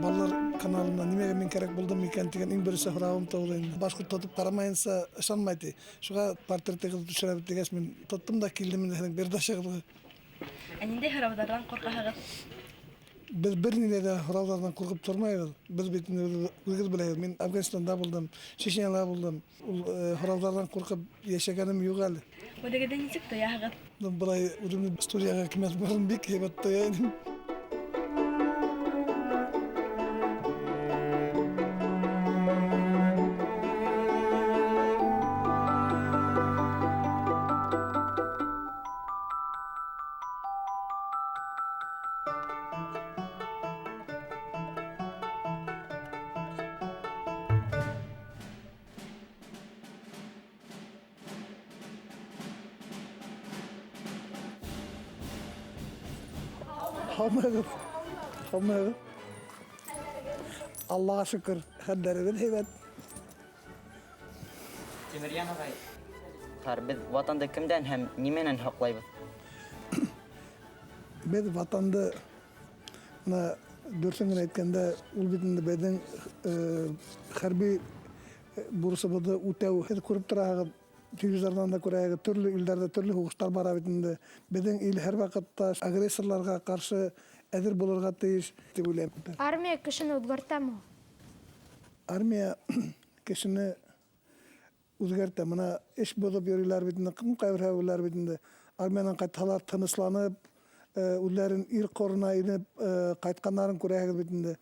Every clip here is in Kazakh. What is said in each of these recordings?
Баллар каналына немеге мен керек булдым екен деген иң бірінші сұрағым тоғылайын. Башқұрт тотып қарамайынса ышанмайды. Шуға портреттегі түшірәбіт дегеш мен тоттым да келдім мен берді шығылғы. Әнінде хыраудардан қорқағығыз? Biz bir nilede hıravlardan korkup durmayız. Biz bütün ülkemiz bileyiz. Ben Afganistan'da buldum, Çeçen'de buldum. Hıravlardan korkup yaşayanım yok hali. O da giden çıktı ya. Burayı ürünü stüdyoya kıymet varım bir kıymet duyayım. Hammaga. Allah'a şükür. Haddarı heybet. Temiryan ağay. Biz vatanda kimden hem nimenen haqlayбыз? Biz vatanda dörsün aytkanda ul bitinde beden harbiy burusubada utev hep ko'rib turagı televizordan da ko'rayı türlü illerde türlü hukuklar bara bitinde beden il her vaqtda agressorlarga qarşı әзір болырға тиіс деп ойлаймын. Армия кішіні өзгерте ме? Армия кішіні өзгерте. Мына іш болып йөриләр битінде, кім кайбір әуләр битінде армиядан кайталар тынысланып, үлләрен ир корына инеп кайтканнарын күрәгез битінде.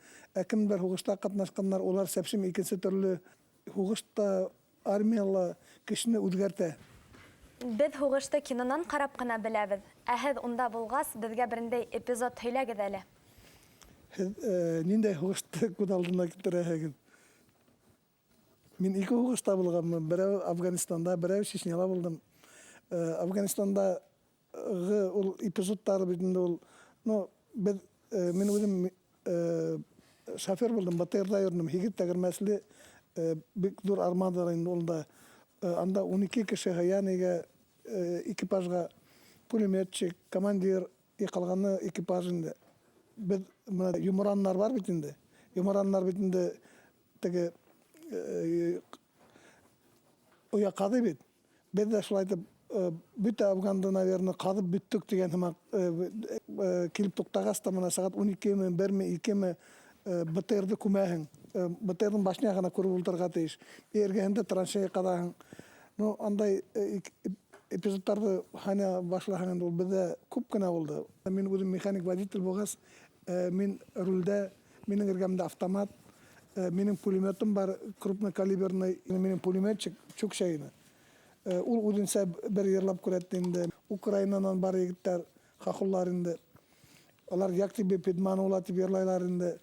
Кимдер хугышта катнашканнар, олар сәпсим икенче төрле хугышта армияла кішіні өзгерте. Biz huğuşta kinonan qarab qana bilәбез. Әһез унда булгас, безгә берендәй эпизод һөйләгез әле. Ниндәй хугышта күз алдына китерәһегез? Мин ике хугышта булганмын. Берәү Афганистанда, берәү Чечняда булдым. Афганистанда ул эпизодтар битендә ул, мин үзем шофер булдым, БТРда йөрдем. Һигит тәгәрмәсле бик зур армада инде ул да. Анда 12 кеше янеге экипажга пулеметчик, командир калганы экипажында. Biz yumuranlar var bitinde. Yumuranlar bitinde tege oya kadı bit. Biz de şulaydı bütün Afgan'da naverni kadı bittük degen hemen kilip toktağasta mana saat 12 mi, 1 mi, 2 mi BTR'de kumahin. BTR'nin başına kana kurup ultarga teyiş. Ergehinde tranşeye kadar. No anday epizodlarda hani başlahan ol bizde көп kına oldu. Men özüm mekanik voditel boğaz. Men rulda menin ergamda avtomat, menin pulemetim var, krupna kaliberli, menin pulemetçik çok şeyini. Ul udinse bir yerlap kurettiğinde Ukrayna'dan bari yigitler hakullarında. Onlar yakti bir pedmanı olatı bir yerlaylarında.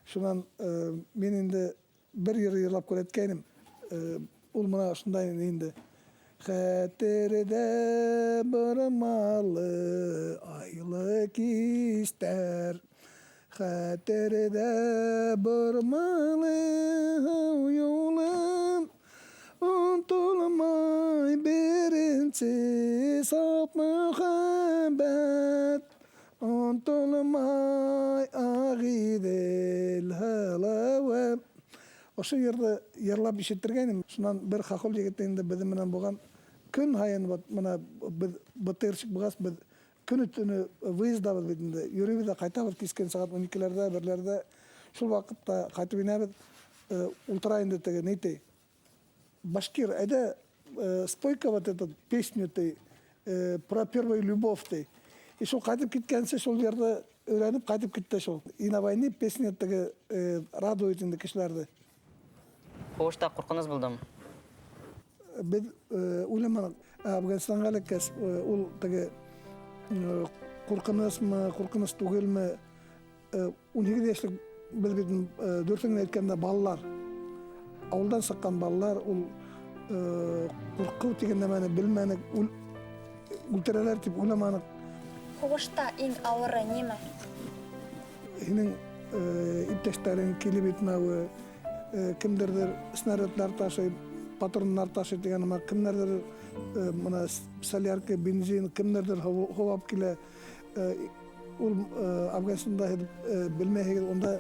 Şundan menin de bir yerlap kuretkenim. Ul bana şundan indi. Xətirdə bırmalı aylıq istər. Xətirdə bırmalı yolum. Unutulmay birinci saf mühəbbət. Unutulmay ağidel halavəm. Oşu yerde yerlap işittirgenim. Şundan bir hakul yigitinde bizim bilen boğan gün hayın mana batırışık boğaz biz gün ütünü выездабыз bitinde. Yürüyüp de kaytabız kisken saat 12'lerde, 1'lerde. Şul vakitte kaytıp inabız ultrayında tege neyte. Башкир, это спойка вот эта песню ты про первую любовь ты. И шул кайтып кеткенсе шул жерде öğrenip кайтып кетти шул. И на войне песня теге радует инде кишилерди. Хугышта куркуңуз булдымы? Biz ulema Afganistan'a gelkes ul teге korkunusmu, korkunus tugilmi 12 yaşlık biz bizim dörtün etkende ballar. Avuldan sıkkan ballar ul korkup degende meni bilmenik ultralar tip ulemanik. Huğuşta en ağırı neme? Hinin ipteşlerin kelip etmevi, kimlerdir snaryadlar taşıyıp, patronlar taşıyıp degen ama kimlerdir mana salyarka, benzin, kimlerdir hovap kile ul Afganistan'da bilmeyek onda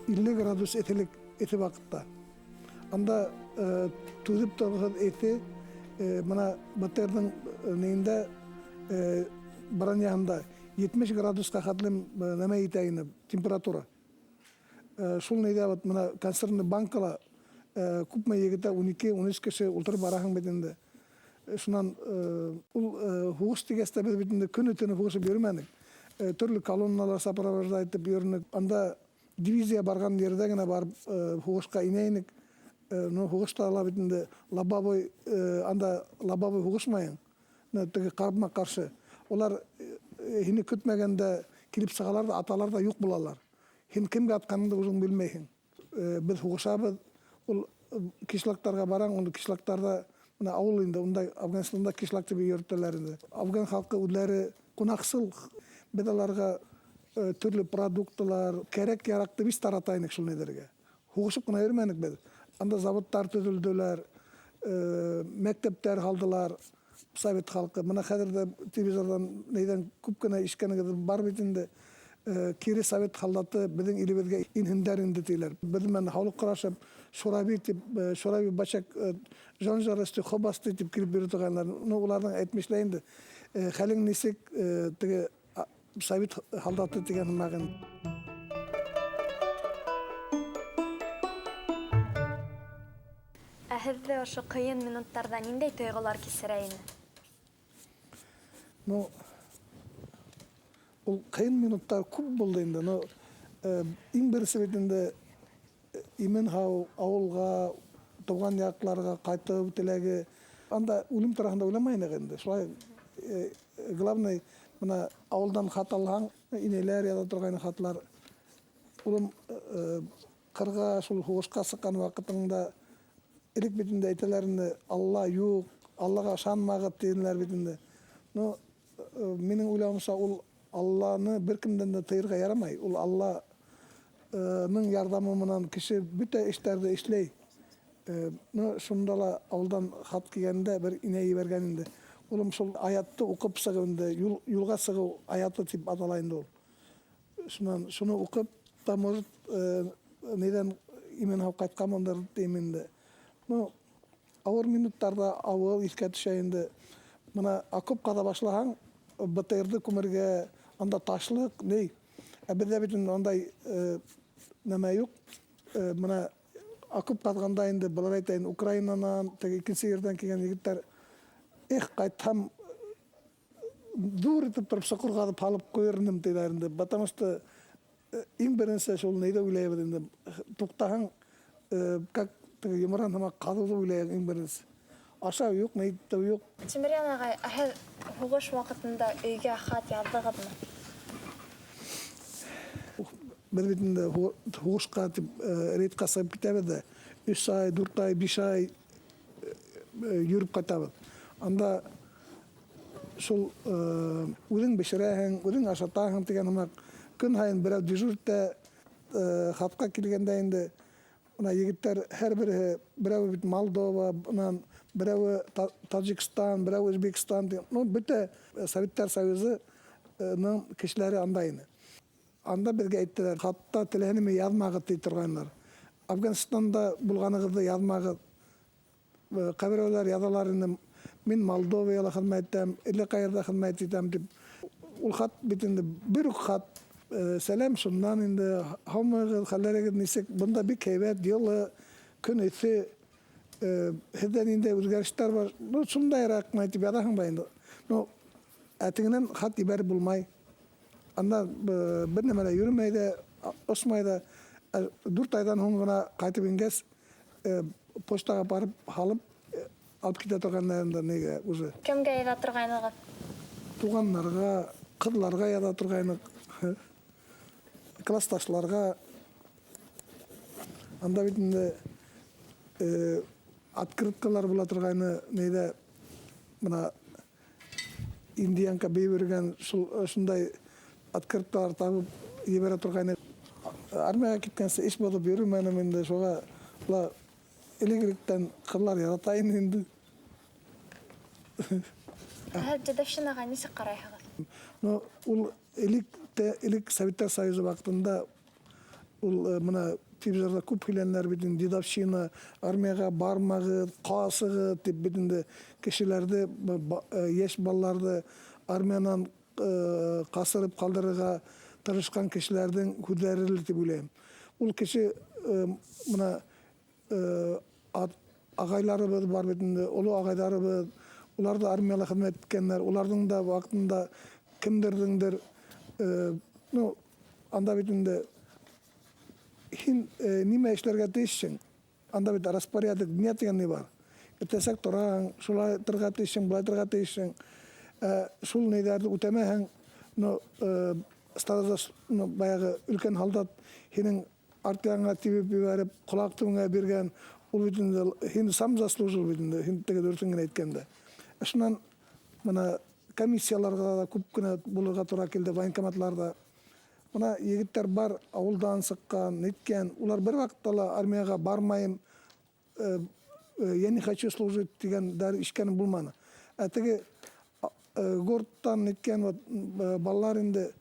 50 градус этелик эти вакытта. Анда түзүп турган эти мына батырдын нейинде баранягында 70 градуска кадалым неме итайыны температура. Шул нейде вот мына консервный банкала күпме егете 12-13 кеше ултырып бараһың бетинде. Шунан ул хугуш тигесте бетинде күнү түнү хугушуп йөрмәдик. Төрле колонналар сопровождайтып йөрнек. Анда дивизия барган жерде генә барып хугушка инәйник. Ну хугушталар бетинде лобовой анда лобовой хугушмайын. Теге карма каршы. Олар хини көтмәгәндә килеп сыгалар да аталар да юк булалар. Хин кемгә атканыңды үзең белмәйһең. Без хугушабыз. Ул кишлактарга бараң, ул кишлактарда мына авыл инде, унда Афганстанда кишлак дип йөртәләр инде. Афган халкы үзләре кунаксыл без аларга төрле продуктлар, кирәк яракты biz таратайнык шул нидәргә. Хугышып кына йөрмәник без. Анда заводтар төзелделәр, мәктәптәр халдылар, совет халкы. Мына хәзердә телевизордан нидән күп кенә ишкәнегез бар бит инде. Кире совет халдаты безнең илебезгә инһендәр инде диләр. Без мен халык карашып Шораби дип, Шораби бачак Жанжарасты хобасты дип килеп бирә торганнар. Ну уларның әйтмешләр инде. Хәлең нисек теге совет халдаты дигән мәгънә. Һеҙҙе ошо ҡыйын минуттарҙа ниндәй тойғолар кисерә ине? Ну ул кыйын минуттар күп булды инде. Ну иң беренче битендә имен-һау авылга, туган якларга кайтып теләге. Анда үлем турында уйламайнык инде. Шулай главный мына авылдан хат алгаң, инеләр яза торган хатлар. Улым кырга шул хугышка сыккан вакытында элек битендә әйтәләрне Алла юк, Аллага ышанмагыз дигәннәр битендә. Ну минең уйлавымча ул Алланы беркемдән дә тыйырга ярамай. Ул Алланың ярдәме менән кеше бүтә эшләрне эшләй. Ну шунда ла авылдан хат килгәндә бер инә ибәргән инде. Улым шул аятты укып сыгып инде, юлга сыгу аяты дип атала инде ул. Шуннан шуны укып та может нидән имен-һау кайтканмындыр димин инде. Ну авыр минуттарда авыл искә төшә инде. Мына окоп када башлаһаң, БТРды күмәргә анда ташлык, ней. Бездә бит андай нәмә юк. Мына окоп кадганда инде булар әйтәйин, Украинанан, теге икенче ердән килгән егетләр кайтам дур итеп торып сокырга дип алып куердым диләр инде. Потому что иң беренче шул нейдә уйлайбыз инде. Туктаһаң, как теге йомран һәм кадылды уйлайбыз иң беренче. Аша юк, нейдә юк. Тимирян агай, һеҙ һуғыш ваҡытында өйгә хат яҙҙығыҙмы? Без бит инде һуғышка дип рейдка сығып китәбез дә. 3 ай, 4 ай, 5 ай йөрөп кайтабыз. Анда шул үҙең бешерәһең, үҙең ашатаһың дигән һымак көн һайын берәү дежуртә хатка килгәндә инде мына егеттәр һәр береһе берәү бит Молдова, бынан берәү Таджикстан, берәү Өзбекстан, ну бөтә Советтар Союзының кешеләре анда ине. Анда безгә әйттеләр, хатта теләһенеме яҙмағыҙ ди торганнар. Афганистанда булғанығыҙҙы яҙмағыҙ. Ҡәберәүләр яҙалар инде. Мин Молдовияла хеҙмәт итәм, әллә ҡайерҙа хеҙмәт итәм дип. Ул хат бит инде бер үк хат. Сәләм шундан инде һаумыгыҙ, хәлләрегеҙ нисек? Бында бик һәйбәт, йылы, көн эҫе. Һеҙҙә ниндәй үҙгәрештәр бар? Ну шундайыраҡ әйтеп яҙаһың ба инде. Ну әтеңнән хат ебәреп булмай. Анда бер нәмә лә йөрөмәй ҙә, осмай ҙа. 4 айдан һуң ғына ҡайтып ингәс, почтаға барып һалып, алып китә торғаннарында неге уже. Кемгә яҙа торғайнығыҙ? Туғаннарға, ҡыҙларға яҙа торғайныҡ, классташларға. Анда бит инде открыткалар була торғайны, нейҙә мына Индиянка бейбергән шундай открыткалар табып ебәрә торғайны. Армияға киткәнсе эш булып йөрөмәнем инде, шуға элегректән ҡыҙлар яратайым инде. Һеҙ дедовщинаға нисек ҡарайһығыҙ? Ну, ул элек Советтар Союзы ваҡытында ул мына телевизорда көп хиләннәр битен дедовщина, армияга бармагы, касыгы дип битенде кешеләрде, яшь балаларды армиянан касырып калдырырга тырышкан кешеләрдең хүдәреле дип уйлыйм. Ул кеше мына агайларыбыз бар битенде, олы агайларыбыз, улар да армияда хезмәт иткәннәр, уларның да вакытында кемдердеңдер, ну, анда битенде Хин ниме эшләргә тиешсең? Анда бит распорядок дня дигән бар. Иртәсәк тораң, шулай торырга тиешсең, булай торырга тиешсең. Шул нидәрне үтәмәһәң, ну, баягы өлкән солдат һинең аркаңа тибеп җибәреп, колак төбеңә биргән, ул бит инде һин сам заслужил бит инде, һин теге дөресен генә әйткәндә. Шуннан мына комиссияларга да күп кенә булырга туры килде, военкоматларда. Мына егеттер бар, авылдан сыккан, неткән, улар бер вакытта ла армияга бармайым, я не хочу служить дигән ишкәнем булманы. Теге городтан неткән балалар инде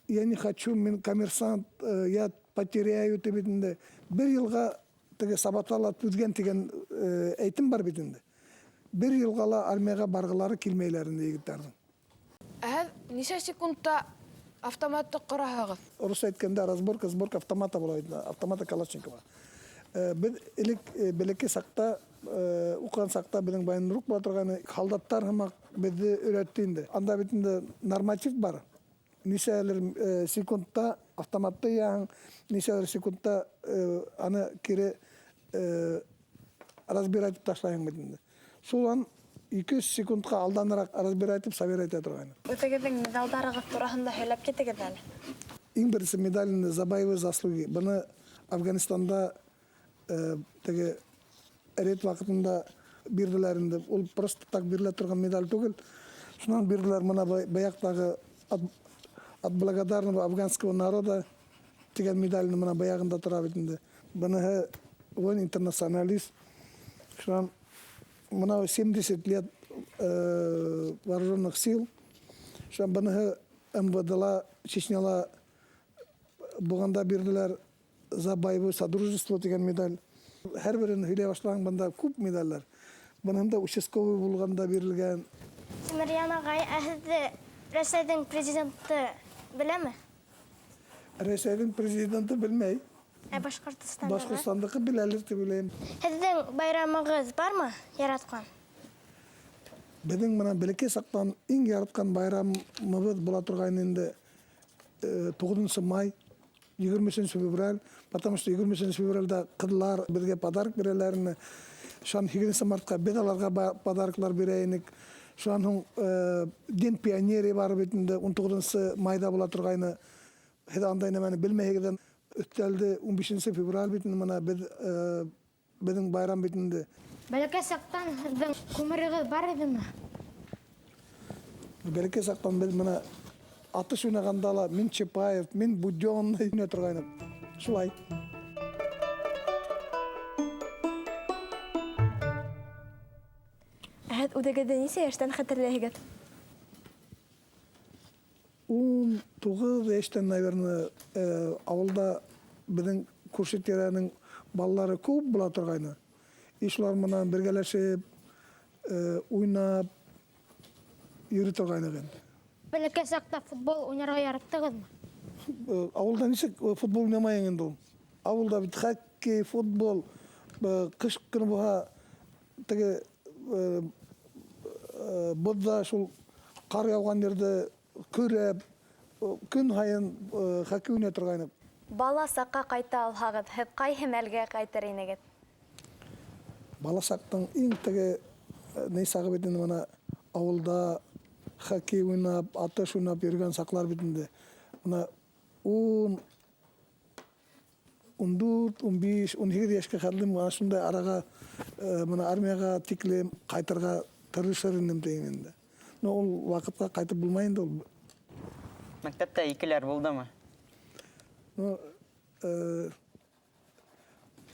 я не хочу, мин коммерсант, я потеряю дип инде бер елга теге сабаталар түзгән дигән әйтем бар бит инде. Бер елга ла армияга баргылары килмәйләр инде егеттернең. Ничә секундта автоматты кыраһыгыз? Орыс әйткәндә сборка автомата була иде, автомата Калашникова. Без элек бәләкәй сакта, укыган сакта безнең баянрук була торган солдаттар һәм безне өйрәтте инде. Анда бит инде норматив бар. Ничәлер секундта автоматты яң, ничәлер секундта аны кире разбирать ташлаyan бит инде. Шулан 2 секундка алданыраак разбирать итеп собирать итә торган. Үтегеҙҙең медалдарығыҙ тураһында һөйләп китегеҙ әле. Иң беренче медаль за боевые заслуги. Быны Афганистанда теге рейд вакытында бирделәр инде. Ул просто так бирелә торган медаль түгел. Шуннан бирделәр мына баяктагы от благодарного афганского народа дигән медальны мына баягында тора бит инде. Быны воин интернационалист. Шуннан мына 70 лет вооруженных сил. Шуннан быны МВДла, Чечняла буганда бирделәр за боевое содружество дигән медаль. Һәр берен һөйләй башлаган бында күп медальләр. Бының да участковый булганда бирелгән. Тимерьян агай, әһеҙҙе Рәсәйҙең президенты беләме? Рәсәйҙең президенты белмәй. Башҡортостан. Башҡортостандыҡы беләлер дип уйлайым. Һеҙҙең байрамығыҙ бармы яратҡан? Беҙҙең менән бәләкәй саҡтан иң яратҡан байрамыбыҙ була торған инде 9 май, 20 февраль, потому что 20 февральдә ҡыҙлар беҙгә подарок бирәләр. Шан 8 мартка беҙ аларға подароклар бирә инек. Шунан һуң Ден пионеры бар бит инде 19 майда була торгайны. Һеҙ андай нәмәне белмәйһегеҙ. Өҫтәлде 15 февраль бит инде беҙҙең байрам бит инде. Бәләкәй саҡтан һеҙҙең күмерегеҙ бар идеме? Бәләкәй саҡтан беҙ менә атыш уйнағанда ла мин Чапаев, мин Будённый уйнай торғайным. Шулай. Һеҙ үҙегеҙҙе нисә йәштән хәтерләйһегеҙ? 19 йәштән, наверное, ауылда беҙҙең күрше-тирәнең балалары күп була торғайны. Шулар менән бергәләшеп, уйнап йөрөй торғайны. Бәләкәй саҡта футбол уйнарға яраттығыҙмы? Ауылда нисек футбол уйнамайың инде ул? Ауылда бит хоккей, футбол, ҡыш көнө булһа, теге боҙҙа шул ҡар яуған ерҙе көрәп, көн һайын хоккей уйнай торғайныҡ. Бала саҡҡа ҡайта алһағыҙ, һеҙ ҡайһы мәлгә ҡайтыр инегеҙ? Бала саҡтың иң теге ни сағы бит инде мына ауылда хоккей уйнап, атыш уйнап йөрөгән саҡлар бит инде. Мына 10, 14, 15, 18 йәшкә хәтлем мына шундай араға мына армияға тиклем ҡайтырға тырышыр инем тием инде. Но ул ваҡытҡа ҡайтып булмай инде ул. Мәктәптә икеләр булдымы? Ну,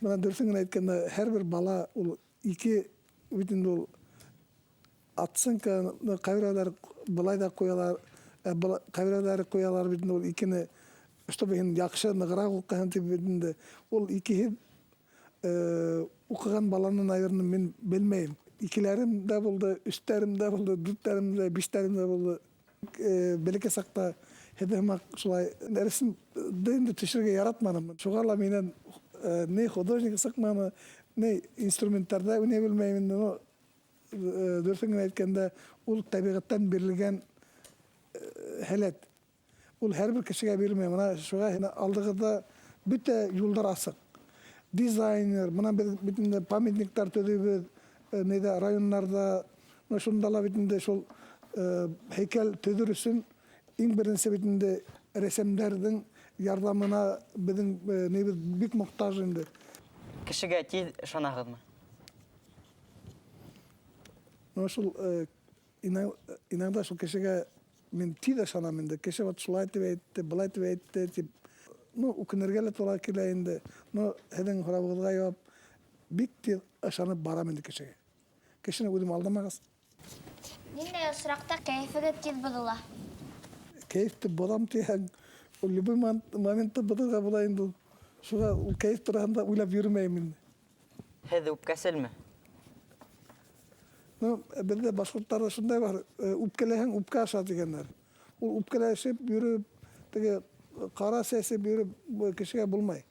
мына дөрөҫөн генә әйткәндә, һәр бер бала ул 2 бит инде ул оценка ҡайберәүҙәр былай ҙа ҡуялар, ҡайберәүҙәре ҡуялар бит инде ул 2-не чтобы hen яхшы ныгырак укыган тибинде ол икиһи укыган баланы, наверное, мен белмейм. Икилерим да булды, үстәрем дә булды, дүрттәрем дә, биштәрем дә булды. Белеке сакта хедемак шулай нәрсен дәнде төшергә яратмадым. Шугала менен не художник сакманы, не инструментарда уйнай белмәйм. Но дөресен әйткәндә, ул табигатьтән бирелгән һәләт. Ул һәрбер кешегә бирелмәй. Менә шуга алдыгыда бөтә юлдар асык. Дизайнер, менә битендә памятниктар төзүбез, неде районнарда, шундала битендә шул һәйкәл төзер өчен иң беренче битендә рәсемнәрнең ярдәменә безнең небез бик мохтаҗ инде. Кешегә тиз ышанагызмы? Шул иногда шул кешегә мен тиз ышанам инде. Кеше вот шулай дип әйтте, былай дип әйтте, дип. Үкенергә лә тура килә инде. Һеҙҙең һорауығыҙға яуап, бик тиҙ ышанып барам инде кешегә. Кешене үҙем алдамағас. Ниндәй осраҡта кәйефегеҙ тиҙ боҙола? Кәйефте боҙам тиһәң, ул любой моментта боҙорға була инде. Шуға ул кәйеф тураһында уйлап йөрөмәйем инде. Һеҙ үпкәселме? Беҙҙә башҡорттарҙа шундай бар, үпкәләһәң үпкә аша тигәндәр. Ул үпкәләшеп йөрөп, теге ҡара сәсеп йөрөп кешегә булмай.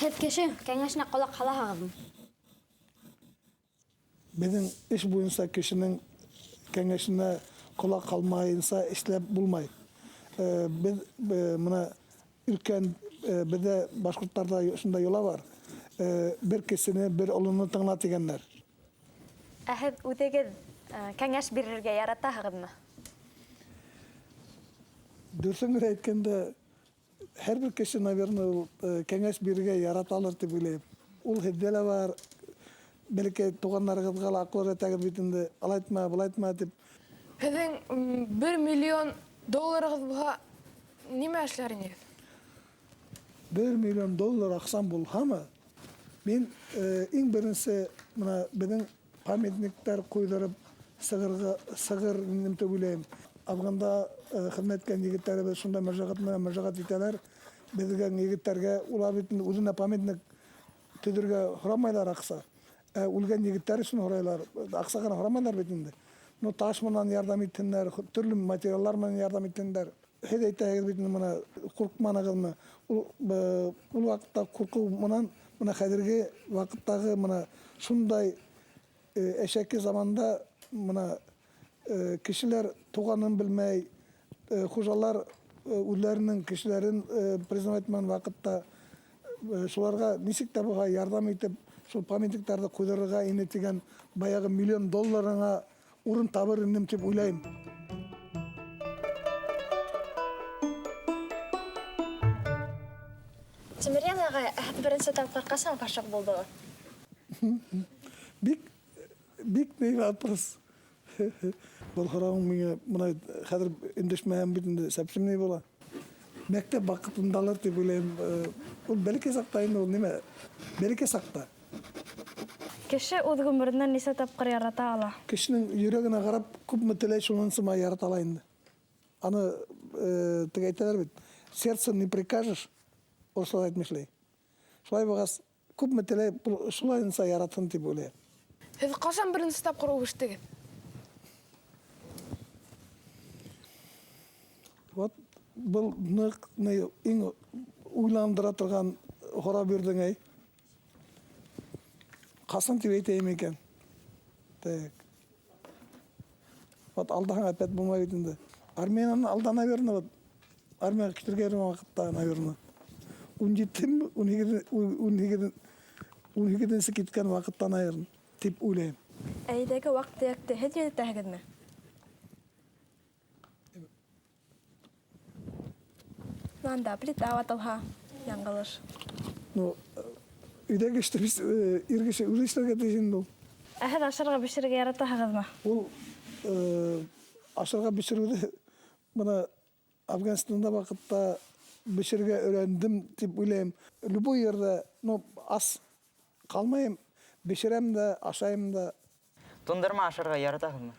Һеҙ кеше кәңәшенә ҡолаҡ һалаһығыҙмы? Беҙҙең эш буйынса кешенең кәңәшенә ҡолаҡ һалмайынса эшләп булмай. Беҙ мына өлкән беҙҙә башҡорттарҙа шундай йола бар. Бер кешене, бер олоно тыңла тигәндәр. Ә һеҙ үҙегеҙ кәңәш бирергә яратаһығыҙмы? Дөрөҫөн әйткәндә, һәр бер кеше, наверное, кәңәш бирергә яраталыр дип уйлайым. Ул һеҙҙә лә бар, бәлки туғандарығыҙға ла аҡыл өйрәтәгеҙ бит инде, алайтма, былайтма дип. Һеҙҙең $1 миллион булһа, нимә эшләр инегеҙ? $1 миллион аҡсам булһамы, мин иң беренсе мына беҙҙең памятниктар ҡуйҙырып сығыр инем тип уйлайым. Афғанда хеҙмәткән егеттәребеҙ шунда мөрәжәғәт итәләр. Беҙгән егеттәргә улар бит үҙенә памятник төҙөргә һорамайҙар аҡса. Үлгән егеттәр өсөн һорайлар. Аҡса ғына һорамайҙар бит инде. Таш менән ярҙам итһендәр, төрлө материалдар менән ярҙам итһендәр. Һеҙ әйтәһегеҙ бит мына ҡурҡманығыҙмы? Ул ваҡытта ҡурҡыу менән мына хәҙерге ваҡыттағы мына шундай әшәке заманда мына кешеләр туғанын белмәй, хужалар үҙләренең кешеләрен признавать итмәгән ваҡытта шуларға нисек тә булһа ярҙам итеп, шул памятниктарҙы ҡуйҙырырға ине тигән баяғы $1 миллион урын табыр инем тип уйлайым. Тимерйән ағай, һеҙ беренсе тапҡыр ҡасан ғашиҡ булдығыҙ? Бик не вопрос. Был һорауың миңә мына хәҙер өндәшмәһәм бит инде совсем не була. Мәктәп ваҡытындалыр дип уйлайым. Ул бәләкәй саҡта инде ул нимә? Бәләкәй саҡта. Кеше үҙ ғүмеренән нисә тапҡыр ярата ала? Кешенең йөрәгенә ҡарап күпме теләй, шунысыма ярата ала инде. Аны теге әйтәләр бит, сердцем не прикажешь, ул шулай әйтмешләй. Шулай булғас, күпме теләй, шулайынса яратһын дип уйлайым. Һеҙ ҡасан беренсе тапҡыр үбештегеҙ? Вот был иң уйландыра торған һорау бирҙең, әй. Ҡасан тип әйтәйем икән? Вот алдаһаң опять булмай бит инде. Армиянан алда, наверное, вот армияға китергә йөрөгән ваҡытта, наверное. 17-нсе киткән ваҡытта, наверное, тип уйлайым. Әйҙәге ваҡ-төйәкте һеҙ йөрөтәһегеҙме? Анда плита ватылһа, яңғылыш. Өйдәге эште ир кеше үҙе эшләргә тейеш инде ул. Ә һеҙ ашарға бешерергә яратаһығыҙмы? Ул ашарға бешереүҙе бына Афганистанда ваҡытта бешергә өйрәндем дип уйлайым. Любой ерҙә ас ҡалмайым, бешерәм дә, ашайым да. Туңдырма ашарға яратаһығыҙмы?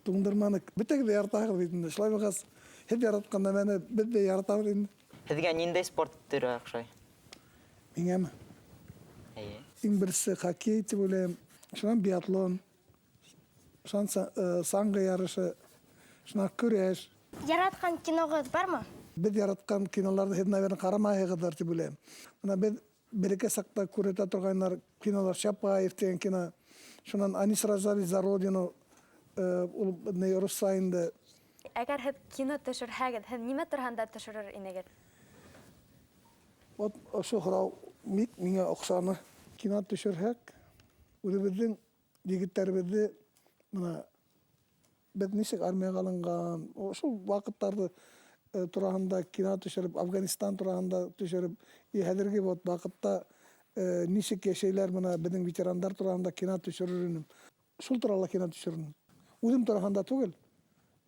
Туңдырманы бөтәгеҙ ҙә яратаһығыҙ бит инде. Шулай булғас, һеҙ яратҡан нәмәне беҙ ҙә яратабыҙ инде. Һеҙгә ниндәй спорт түрі оҡшай? Миңәме? Эйе. Иң берсе хоккей тип уйлайым, шунан биатлон, шунан саңғы ярышы, шунан көрәш. Яратқан киноғыз бармы? Беҙ яратҡан киноларҙы һеҙ, наверное, ҡарамайһығыҙҙыр тип уйлайым. Бына беҙ бәләкәй саҡта күрәтә торғайнар кинолар Чапаев тигән кино, шунан они сражались за родину, ул русса инде. Әгәр һеҙ кино төшөрһәгеҙ, һеҙ нимә тураһында төшөрөр инегеҙ? Вот ошо һорау миңә оҡшаны. Кино төшөрһәк, үҙебеҙҙең егеттәребеҙҙе, бына беҙ нисек армияға алынған, шул ваҡыттарҙы тураһында кино төшөрөп, Афганистан тураһында төшөрөп, хәҙерге вот ваҡытта нисек йәшәйҙәр, бына беҙҙең ветерандар тураһында кино төшөрөр инем. Шул турала кино төшөрөр инем. Үҙем тураһында түгел,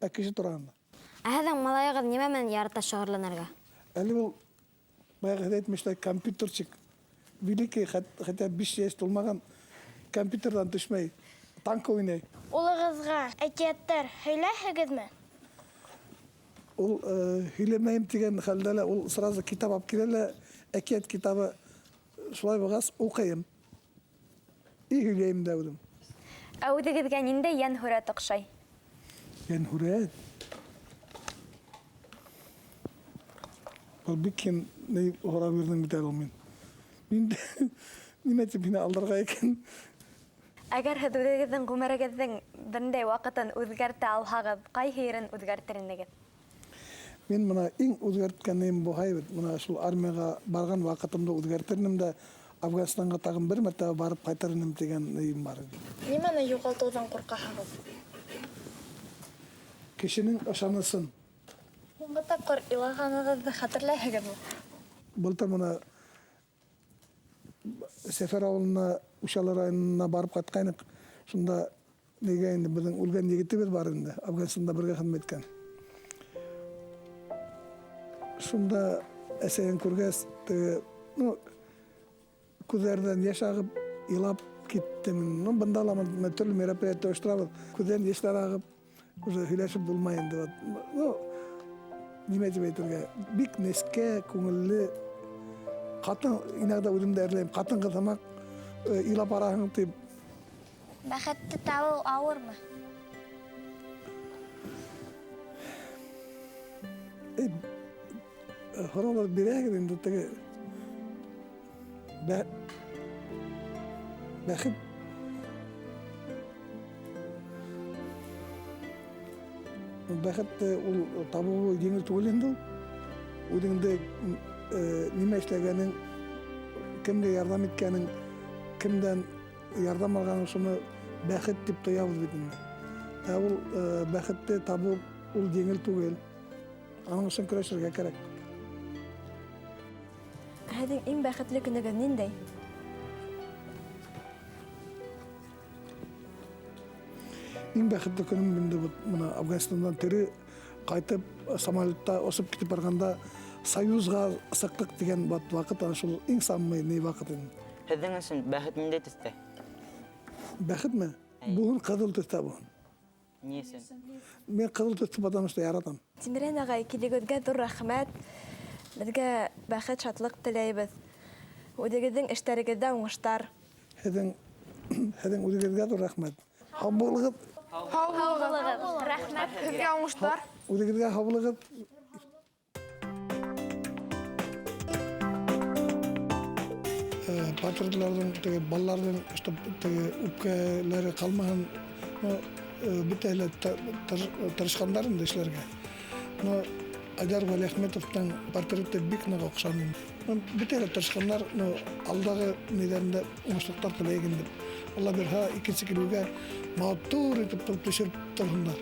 ә кеше тураһында. Ә һеҙҙең малайығыҙ нимә менән ярата шөғөрләнергә? Әле ул баяғы һеҙ әйтмешләй компьютерчик, великий, хәтта 5 йәш тулмаған, компьютерҙан төшмәй, танк уйнай. Улығыҙға әкиәттәр һөйләйһегеҙме? Ул һөйләмәйем тигән хәлдә лә, ул сразу китап алып килә лә, әкиәт китабы шулай булғас уҡыйым. И һөйләйем дә үҙем. Ә үҙегеҙгә ниндәй йән-һүрәт оҡшай? Йән-һүрәт. Был бик ким ни һорап бирҙең бит әле мин. Мин нимә тип һине алдарға икән? Әгәр һеҙ үҙегеҙҙең ғүмерегеҙҙең берендәй ваҡытын үҙгәртә алһағыҙ, ҡайһы ерен үҙгәртер инегеҙ? Мин бына иң үҙгәрткәнем буһай бит. Бына шул армияға барған ваҡытымды үҙгәртернем дә, Афганистанға тағын бер мәртәбә барып ҡайтыр инем тигән нейем бар. Нимәне юғалтыуҙан ҡурҡаһығыҙ? Кешенең ышанысын. Һуңғы тапҡыр илағанығыҙҙы хәтерләйһегеҙме? Былтыр бына Сәфәр ауылына, Ушалы районына барып ҡайтҡайныҡ. Шунда нигә инде беҙҙең үлгән егетебеҙ бар инде, Афганистанда бергә хеҙмәт иткән. Шунда әсәйен күргәс, күҙҙәрҙән йәш ағып, илап киттем. Бында ла төрлө мероприятие ойошторабыҙ. Күҙҙән йәштәр ағып, уже һөйләшеп булмай инде. Нимә тип әйтергә? Бик нескә, күңелле, ҡатын, инәғдә үҙемдә әрләйем, ҡатын-ҡыҙ һымаҡ илап араһың тип. Бәхетте табыу ауырмы? Һораулар бирәһегеҙ инде теге бәхет. Бәхетте ул табыуы еңел түгел инде ул. Үҙеңде нимә эшләгәнең, кемгә ярҙам иткәнең, кемдән ярҙам алғаның, шуны бәхет дип тоябыҙ бит инде. Ә ул бәхетте табыу ул еңел түгел. Аның өсөн көрәшергә кәрәк. Һеҙҙең иң бәхетле көнөгөҙ ниндәй? Иң бәхетле көнөм инде бына Афганистандан тере ҡайтып, самолетта осоп китеп барғанда Союзға сыҡтыҡ дигән ваҡыт, ана шул иң самый ни ваҡыт инде. Һеҙҙең өсөн бәхет ниндәй төҫтә? Бәхетме? Буһын ҡыҙыл төҫтә буһын. Ни өсөн? Мен ҡыҙыл төҫтө потому что яратам. Тимерен ағай, килегеҙгә ҙур рәхмәт. Беҙгә бәхет, шатлык теләйбеҙ. Үҙегеҙҙең эштәрегеҙҙә уңыштар. Һеҙҙең үҙегеҙгә ҙур рәхмәт. Һау булығыҙ, Һау булығыҙ. Рәхмәт. Һеҙгә уңыштар. үҙегеҙгә һау булығыҙ. Патриотларҙың, теге балаларҙың үпкәләре ҡалмаһын, бөтәһе лә тырышҡандар инде эшләргә. Айдар Вәлиәхмәтовтың портреты бик ныҡ оҡшаны. Бөтәһе лә тырышҡандар, алдағы нейҙәрендә уңышлыҡтар теләйек инде. Алла бирһә, икенсе килеүгә матур итеп төшөрөп торһондар.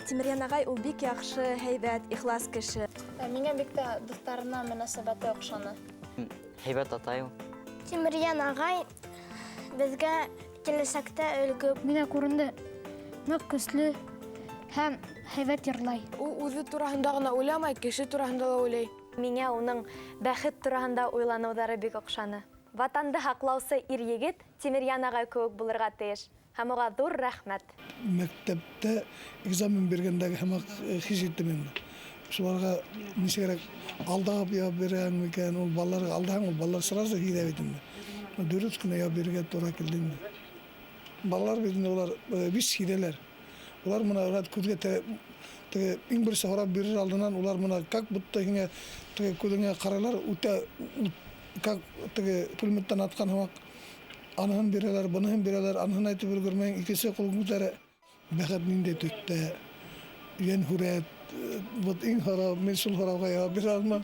Тимерен ағай, ул бик яҡшы, һәйбәт, ихлас кеше. Миңә бик тә дуҫтарына мөнәсәбәте оҡшаны. Һәйбәт атай ул. Тимерьян ағай беҙгә киләсәктә өлгө. Миңә күренде, ныҡ көслө һәм һәйбәт йырлай. Ул үҙе тураһында ғына уйламай, кеше тураһында ла уйлай. Миңә уның бәхет тураһында уйланыуҙары бик оҡшаны. Ватанды һаҡлаусы ир-егет Тимерьян ағай кеүек булырға тейеш. Һәм уға ҙур рәхмәт. Мәктәптә экзамен биргәндәге һымаҡ хис иттем инде. Şularga nişerek aldağıp ya beren miken, ol ballarga aldağın, ol ballar sırası hide bitinde. Dürüst güne ya berge tora kildinde. Ballar bitinde olar biz hideler. Olar mına rahat kudge te in bir sahara birir aldından olar mına kak butta hinge te kudge karalar uta kak te pulmuttan atkan hamak anahın bireler, banahın bireler, anahın aytı bir görmeyin ikisi kulmutları bekat ninde tütte yen huret, bot in hara, mesul hara kaya bir alma.